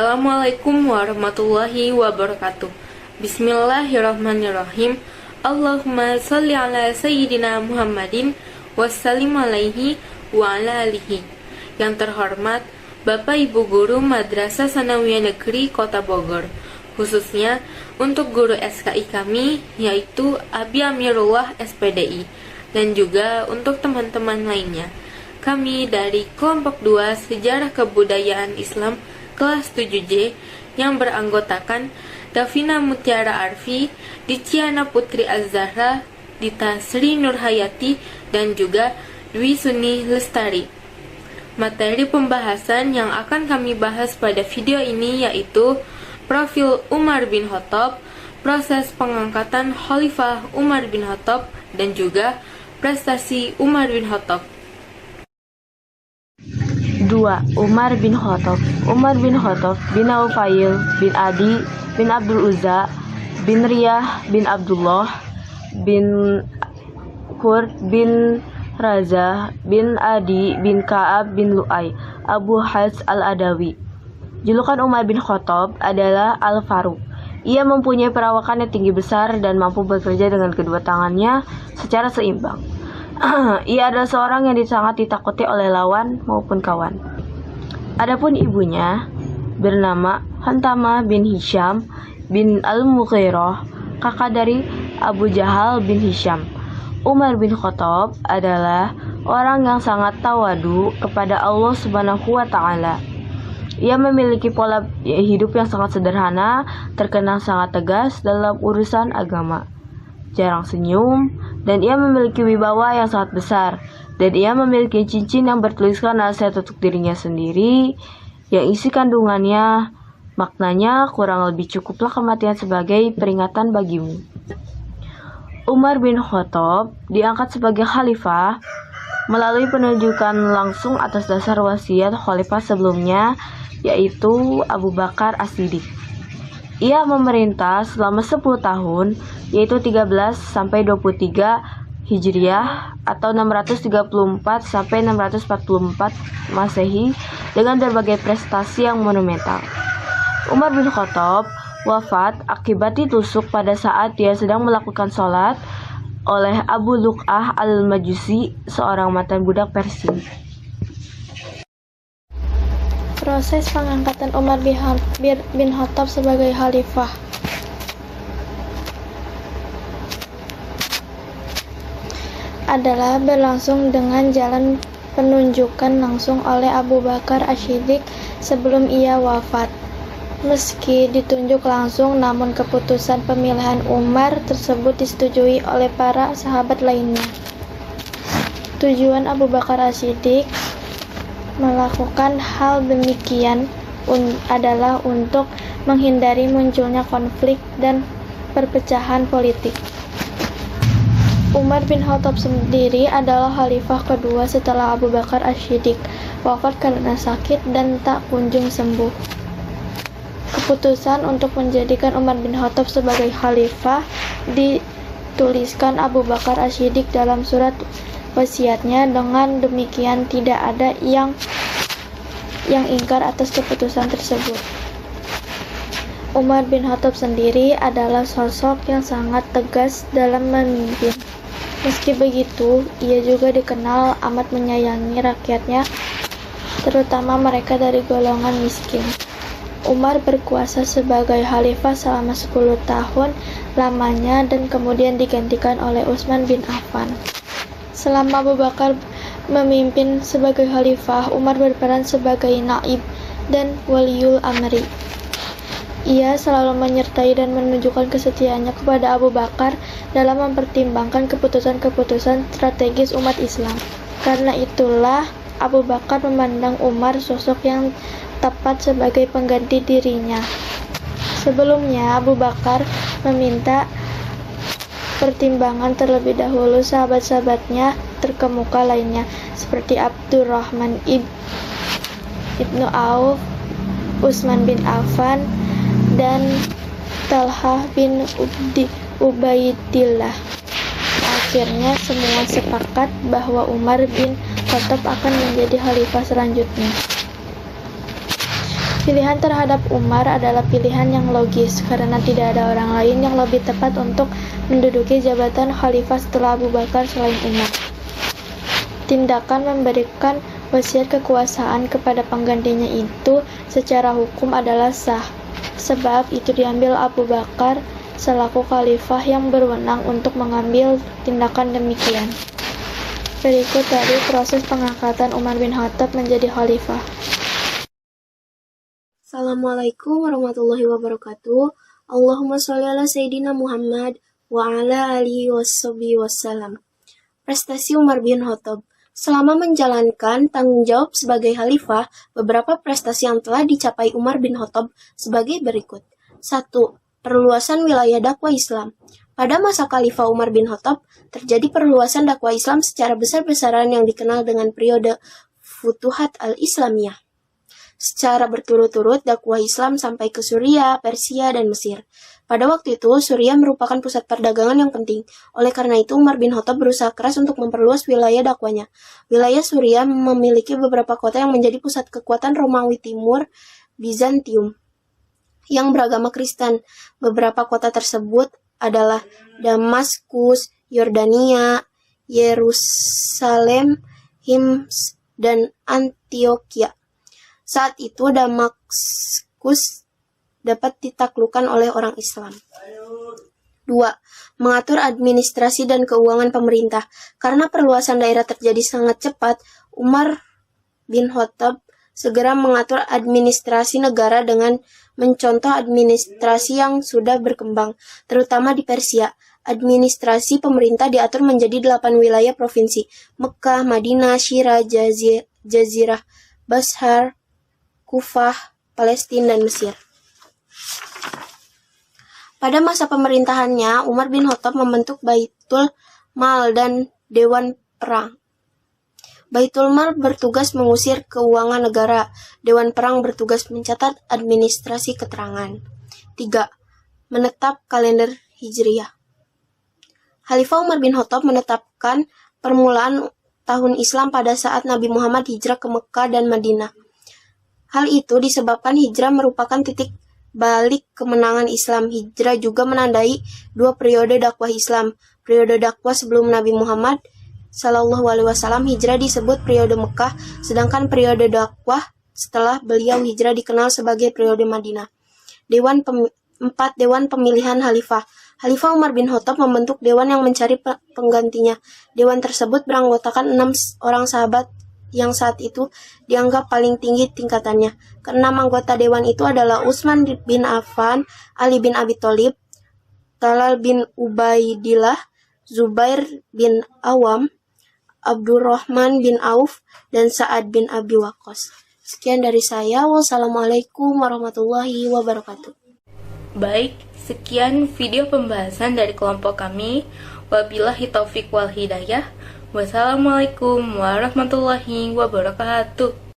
Assalamualaikum warahmatullahi wabarakatuh. Bismillahirrahmanirrahim. Allahumma salli ala sayyidina Muhammadin wassalim alaihi wa ala alihi. Yang terhormat Bapak Ibu Guru Madrasah Sanawiyah Negeri Kota Bogor, khususnya untuk guru SKI kami yaitu Abi Amirullah SPDI, dan juga untuk teman-teman lainnya. Kami dari kelompok 2 Sejarah Kebudayaan Islam kelas 7J yang beranggotakan Davina Mutiara Arfi, Diciana Putri Az-Zahra, Dita Sri Nurhayati, dan juga Dwi Suni Lestari. Materi pembahasan yang akan kami bahas pada video ini yaitu profil Umar bin Khattab, proses pengangkatan Khalifah Umar bin Khattab, dan juga prestasi Umar bin Khattab. 2. Umar bin Khattab. Umar bin Khattab bin Aufail bin Adi bin Abdul Uzza bin Riyah bin Abdullah bin Qurd bin Raza bin Adi bin Ka'ab bin Lu'ay Abu Hajj al-Adawi. Julukan Umar bin Khattab adalah Al-Faruq. Ia mempunyai perawakan yang tinggi besar dan mampu bekerja dengan kedua tangannya secara seimbang. Ia adalah seorang yang sangat ditakuti oleh lawan maupun kawan. Adapun ibunya bernama Hantamah bin Hisham bin Al-Mughirah, kakak dari Abu Jahal bin Hisham. Umar bin Khattab adalah orang yang sangat tawadu kepada Allah Subhanahu wa Ta'ala. Ia memiliki pola hidup yang sangat sederhana, terkenal sangat tegas dalam urusan agama, jarang senyum, dan ia memiliki wibawa yang sangat besar. Dan ia memiliki cincin yang bertuliskan nasihat untuk dirinya sendiri, yang isi kandungannya maknanya kurang lebih cukuplah kematian sebagai peringatan bagimu. Umar bin Khattab diangkat sebagai khalifah melalui penunjukan langsung atas dasar wasiat khalifah sebelumnya, yaitu Abu Bakar As-Siddiq. Ia memerintah selama 10 tahun, yaitu 13 sampai 23 Hijriah atau 634 sampai 644 Masehi dengan berbagai prestasi yang monumental. Umar bin Khattab wafat akibat ditusuk pada saat dia sedang melakukan sholat oleh Abu Luq'ah al-Majusi, seorang mantan budak Persia. Proses pengangkatan Umar bin Khattab sebagai khalifah. Adalah berlangsung dengan jalan penunjukan langsung oleh Abu Bakar As-Siddiq sebelum ia wafat. Meski ditunjuk langsung, namun keputusan pemilihan Umar tersebut disetujui oleh para sahabat lainnya. Tujuan Abu Bakar As-Siddiq melakukan hal demikian adalah untuk menghindari munculnya konflik dan perpecahan politik. Umar bin Khattab sendiri adalah khalifah kedua setelah Abu Bakar As-Siddiq wafat karena sakit dan tak kunjung sembuh. Keputusan untuk menjadikan Umar bin Khattab sebagai khalifah dituliskan Abu Bakar As-Siddiq dalam surat wasiatnya. Dengan demikian tidak ada yang ingkar atas keputusan tersebut. Umar bin Khattab sendiri adalah sosok yang sangat tegas dalam memimpin. Meski begitu, ia juga dikenal amat menyayangi rakyatnya, terutama mereka dari golongan miskin. Umar berkuasa sebagai khalifah selama 10 tahun lamanya dan kemudian digantikan oleh Utsman bin Affan. Selama Abu Bakar memimpin sebagai khalifah, Umar berperan sebagai naib dan waliul amri. Ia selalu menyertai dan menunjukkan kesetiaannya kepada Abu Bakar dalam mempertimbangkan keputusan-keputusan strategis umat Islam. Karena itulah Abu Bakar memandang Umar sosok yang tepat sebagai pengganti dirinya. Sebelumnya, Abu Bakar meminta pertimbangan terlebih dahulu sahabat-sahabatnya terkemuka lainnya seperti Abdurrahman ibnu Auf, Utsman bin Affan, dan Talhah bin Ubaidillah. Akhirnya semua sepakat bahwa Umar bin Khattab akan menjadi khalifah selanjutnya. Pilihan terhadap Umar adalah pilihan yang logis karena tidak ada orang lain yang lebih tepat untuk menduduki jabatan khalifah setelah Abu Bakar selain Umar. Tindakan memberikan wasiat kekuasaan kepada penggantinya itu secara hukum adalah sah, sebab itu diambil Abu Bakar selaku khalifah yang berwenang untuk mengambil tindakan demikian. Berikut tadi proses pengangkatan Umar bin Khattab menjadi khalifah. Assalamualaikum warahmatullahi wabarakatuh. Allahumma sholli ala Sayyidina Muhammad wa ala alihi wassalam. Prestasi Umar bin Khattab. Selama menjalankan tanggung jawab sebagai khalifah, beberapa prestasi yang telah dicapai Umar bin Khattab sebagai berikut. 1. Perluasan wilayah dakwah Islam. Pada masa Khalifah Umar bin Khattab, terjadi perluasan dakwah Islam secara besar-besaran yang dikenal dengan periode Futuhat al-Islamiyah. Secara berturut-turut dakwah Islam sampai ke Suriah, Persia, dan Mesir. Pada waktu itu, Suriah merupakan pusat perdagangan yang penting. Oleh karena itu, Umar bin Khattab berusaha keras untuk memperluas wilayah dakwahnya. Wilayah Suriah memiliki beberapa kota yang menjadi pusat kekuatan Romawi Timur, Bizantium, yang beragama Kristen. Beberapa kota tersebut adalah Damaskus, Yordania, Yerusalem, Hims, dan Antioquia. Saat itu Damaskus dapat ditaklukkan oleh orang Islam. 2. Mengatur administrasi dan keuangan pemerintah. Karena perluasan daerah terjadi sangat cepat, Umar bin Khattab segera mengatur administrasi negara dengan mencontoh administrasi yang sudah berkembang, terutama di Persia. Administrasi pemerintah diatur menjadi 8 wilayah provinsi: Mekah, Madinah, Syirah, Jazirah, Bashar, Kufah, Palestina, dan Mesir. Pada masa pemerintahannya, Umar bin Khattab membentuk Baitul Mal dan Dewan Perang. Baitul Mal bertugas mengusir keuangan negara. Dewan Perang bertugas mencatat administrasi keterangan. 3. Menetap kalender Hijriyah. Khalifah Umar bin Khattab menetapkan permulaan tahun Islam pada saat Nabi Muhammad hijrah ke Mekah dan Madinah. Hal itu disebabkan hijrah merupakan titik balik kemenangan Islam. Hijrah juga menandai 2 periode dakwah Islam. Periode dakwah sebelum Nabi Muhammad SAW hijrah disebut periode Mekah, sedangkan periode dakwah setelah beliau hijrah dikenal sebagai periode Madinah. 4. Dewan Pemilihan Khalifah. Khalifah Umar bin Khattab membentuk dewan yang mencari penggantinya. Dewan tersebut beranggotakan 6 orang sahabat yang saat itu dianggap paling tinggi tingkatannya. Keenam anggota dewan itu adalah Utsman bin Affan, Ali bin Abi Thalib, Talal bin Ubaidillah, Zubair bin Awam, Abdurrahman bin Auf, dan Sa'ad bin Abi Waqqas. Sekian dari saya. Wassalamualaikum warahmatullahi wabarakatuh. Baik, sekian video pembahasan dari kelompok kami. Wabillahi taufik wal hidayah. Wassalamualaikum warahmatullahi wabarakatuh.